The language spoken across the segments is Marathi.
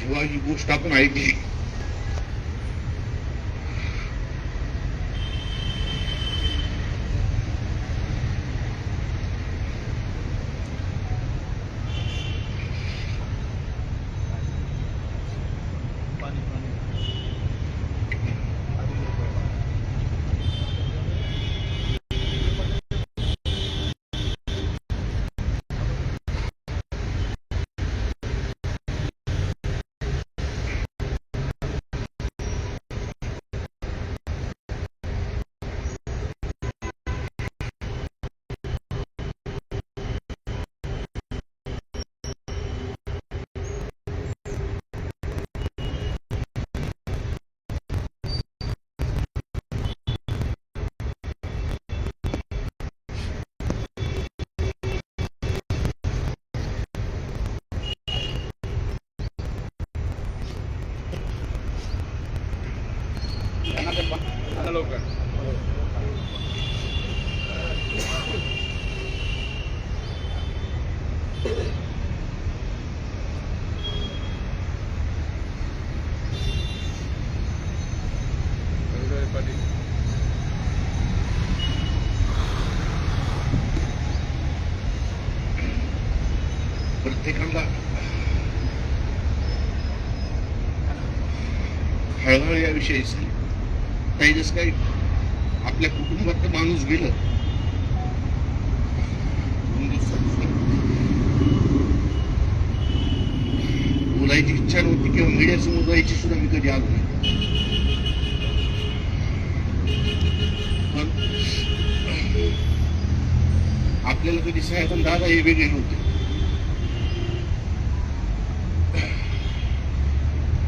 तेव्हा ही गोष्ट आपण ऐकली. प्रत्येकाला हळहळ या विषयी काही जसं काही आपल्या कुटुंबात माणूस गेलं बोलायची इच्छा नव्हती किंवा मीडियासमोर जायची सुद्धा मी कधी आलो नाही. पण आपल्याला कधी साहेब दादा हे वेगळे नव्हते.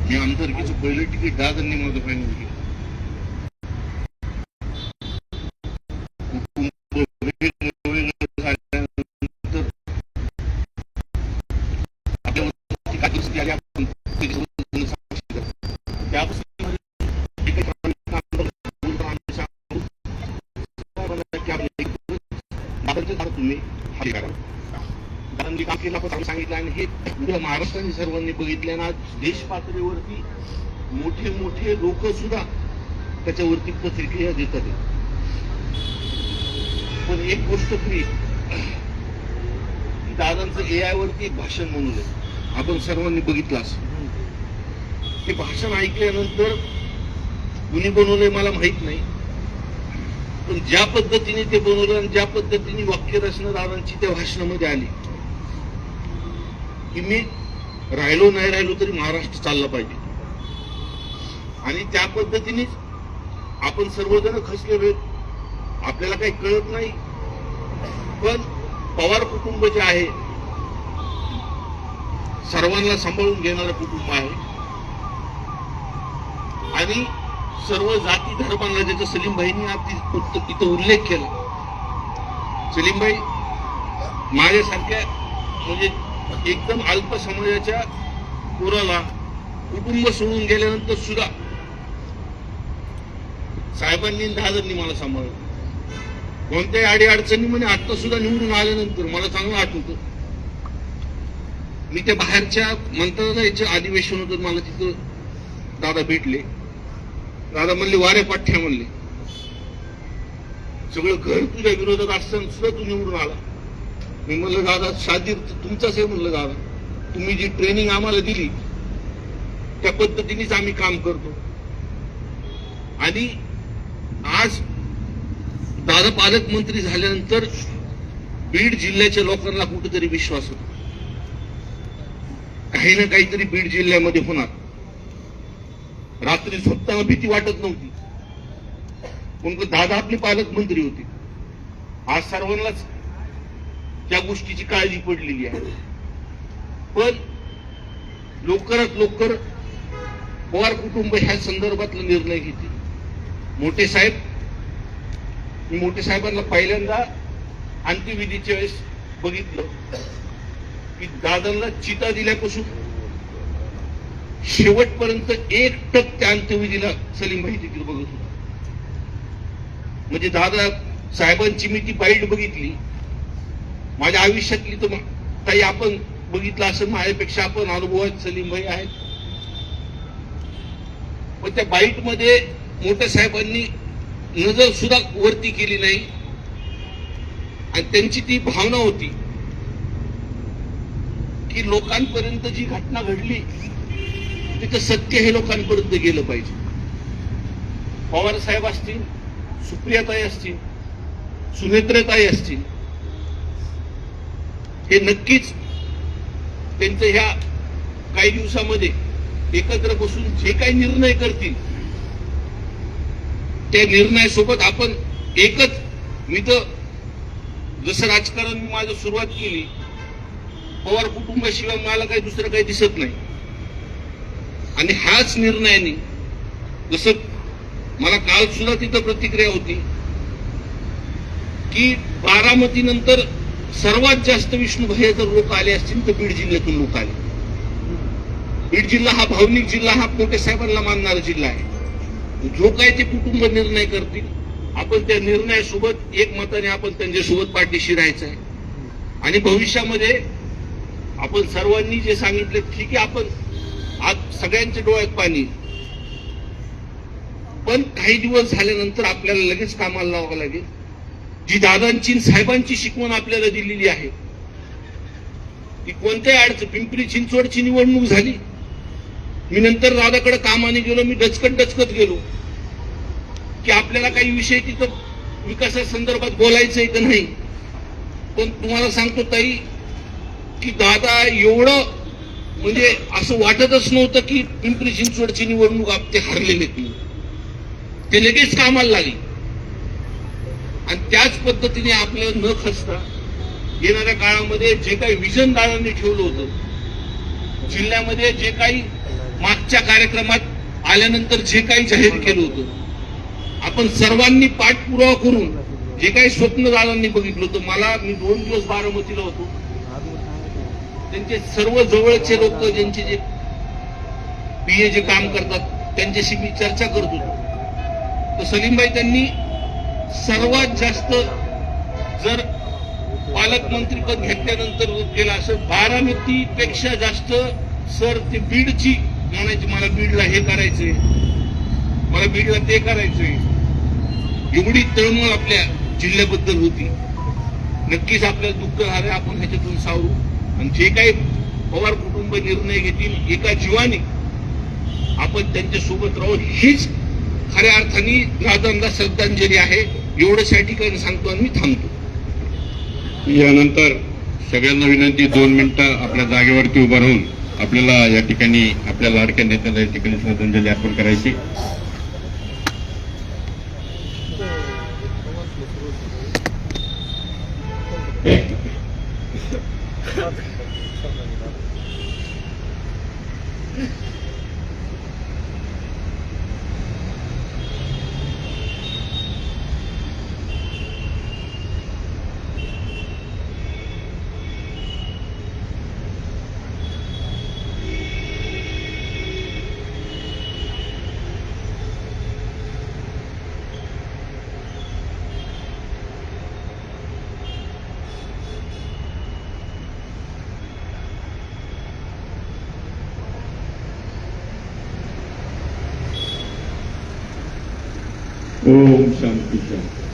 मी आमदारकीचं पहिलं तिकीट दादांनी माझं फायनल केलं. तुम्ही काम केलं आपण सांगितलं आणि हे महाराष्ट्राने सर्वांनी बघितलं ना. देश पातळीवरती मोठे मोठे लोक सुद्धा त्याच्यावरती प्रतिक्रिया देतात. पण एक गोष्ट खरी, दादांचं AI वरती एक भाषण म्हणून आपण सर्वांनी बघितलं असं. ते भाषण ऐकल्यानंतर कुणी बनवलंय मला माहित नाही, पण ज्या पद्धतीने ते बनवलं आणि ज्या पद्धतीने वाक्यरचना दादांची त्या भाषणामध्ये आली की मी राहिलो नाही राहिलो तरी महाराष्ट्र चालला पाहिजे. आणि त्या पद्धतीनेच आपण सर्वजण खचलेलो. आपल्याला काही कळत नाही, पण पवार कुटुंब जे आहे सर्वांना सांभाळून घेणारं कुटुंब आहे आणि सर्व जाती धर्मांना, ज्याचा सलीमभाईंनी इथं उल्लेख केला. सलीमभाई माझ्यासारख्या म्हणजे एकदम अल्प समाजाच्या पोराला कुटुंब सोडून गेल्यानंतर सुद्धा साहेबांनी दादांनी मला सांभाळलं. कोणत्याही अडी अडचणी म्हणे आता सुद्धा निवडून आल्यानंतर मला चांगलं आठवतं. मी त्या बाहेरच्या मंत्रालयाचे अधिवेशन होतं, मला तिथं दादा भेटले. दादा म्हणले वारे पाठ्या म्हणले, सगळं घर तुझ्या विरोधात असताना सुद्धा तू निवडून आला. मी म्हणलं दादा शादीर तुमचाच आहे. म्हणलं दादा तुम्ही जी ट्रेनिंग आम्हाला दिली त्या पद्धतीनेच आम्ही काम करतो. आणि आज दादा पालकमंत्री झाल्यानंतर बीड जिल्ह्याच्या लोकांना कुठेतरी विश्वास होता काही ना काहीतरी बीड जिल्ह्यामध्ये होणार. रात्री झोपताना भीती वाटत नव्हती, पण दादा आपले पालकमंत्री होते. आज सर्वांनाच त्या गोष्टीची काळजी पडलेली आहे. पण लवकरात लवकर पवार कुटुंब ह्या संदर्भातला निर्णय घेते. मोठे साहेब, मी मोठे साहेबांना पहिल्यांदा अंत्यविधीच्या वेळेस बघितलं की दादांना चिता दिल्यापासून शेवटपर्यंत एकटक त्या अंत्यविधीला सलीमभाई देखील बघत होता. म्हणजे दादा साहेबांची मी ती बाईट बघितली माझ्या आयुष्यातली. तर ताई आपण बघितलं असं, माझ्यापेक्षा आपण अनुभवात सलीमभाई आहेत. पण त्या बाईटमध्ये मोठ्या साहेबांनी नजर सुद्धा वरती केली नाही आणि त्यांची ती भावना होती की लोकांपर्यंत जी घटना घडली तिचं सत्य हे लोकांपर्यंत गेलं पाहिजे. पवार साहेब असतील, सुप्रियाताई असतील, सुनेत्राताई असतील, हे नक्कीच त्यांचं ह्या काही दिवसामध्ये एकत्र बसून जे काही निर्णय करतील त्या निर्णयासोबत आपण एकच, मी तर जसं राजकारण मी माझं सुरुवात केली, पवार कुटुंबाशिवाय मला काही दुसरं काही दिसत नाही. आणि ह्याच निर्णयाने, जसं मला काल सुद्धा तिथं प्रतिक्रिया होती की बारामती नंतर सर्वात जास्त विष्णू भैया जर लोक आले असतील तर बीड जिल्ह्यातून लोक आले. बीड जिल्हा हा भावनिक जिल्हा, हा मोठ्या साहेबांना मानणारा जिल्हा आहे. जो काही ते कुटुंब निर्णय करतील आपण त्या निर्णयासोबत एकमताने आपण त्यांच्यासोबत पाठीशी राहायचं आहे. आणि भविष्यामध्ये आपण सर्वांनी जे सांगितलं ठीक आहे, आपण आज सगळ्यांच्या डोळ्यात पाणी, पण काही दिवस झाल्यानंतर आपल्याला लगेच कामाला लावावं लागेल. जी दादांची साहेबांची शिकवण आपल्याला दिलेली आहे ती कोणत्याही अडचण, पिंपरी चिंचवडची निवडणूक झाली, मी नंतर दादाकडे कामाने गेलो, मी डचकत गेलो की आपल्याला काही विषय तिथं विकासासंदर्भात बोलायचंय का नाही. पण तुम्हाला सांगतो ताई की दादा एवढं म्हणजे असं वाटतच नव्हतं की पिंपरी चिंचवडची निवडणूक ते हरलेले, ते लगेच कामाला लागले. आणि त्याच पद्धतीने आपल्याला न खचता येणाऱ्या काळामध्ये जे काही विजन दादांनी ठेवलं होतं, जिल्ह्यामध्ये जे काही मागच्या कार्यक्रमात आल्यानंतर जे काही जाहीर केलं होतं, आपण सर्वांनी पाठपुरावा करून जे काही स्वप्न दादांनी बघितलं होतं. मी 2 दिवस बारामतीला होतो, त्यांचे सर्व जवळचे लोक ज्यांचे जे बीए जे काम करतात त्यांच्याशी मी चर्चा करत होतो. तर सलीमभाई त्यांनी सर्वात जास्त जर पालकमंत्रीपद घेतल्यानंतर केलं असं 12पेक्षा जास्त सर ते बीडची म्हणायचे, मला बीडला हे करायचंय, मला बीडला ते करायचंय. एवढी तळमळ आपल्या जिल्ह्याबद्दल होती. नक्कीच आपल्याला दुःख झालं, आपण ह्याच्यातून सावरू आणि जे काही पवार कुटुंब निर्णय घेतील एका जीवाने आपण त्यांच्या सोबत राहू, हीच खऱ्या अर्थाने दादांना श्रद्धांजली आहे. एवढंच या ठिकाणी सांगतो आणि मी थांबतो. यानंतर सगळ्यांना विनंती, 2 मिनिटं आपल्या जागेवरती उभं राहून आपल्याला या ठिकाणी आपल्या लाडक्या नेत्याला या ठिकाणी श्रद्धांजली अर्पण करायची. ओम शांती शांती.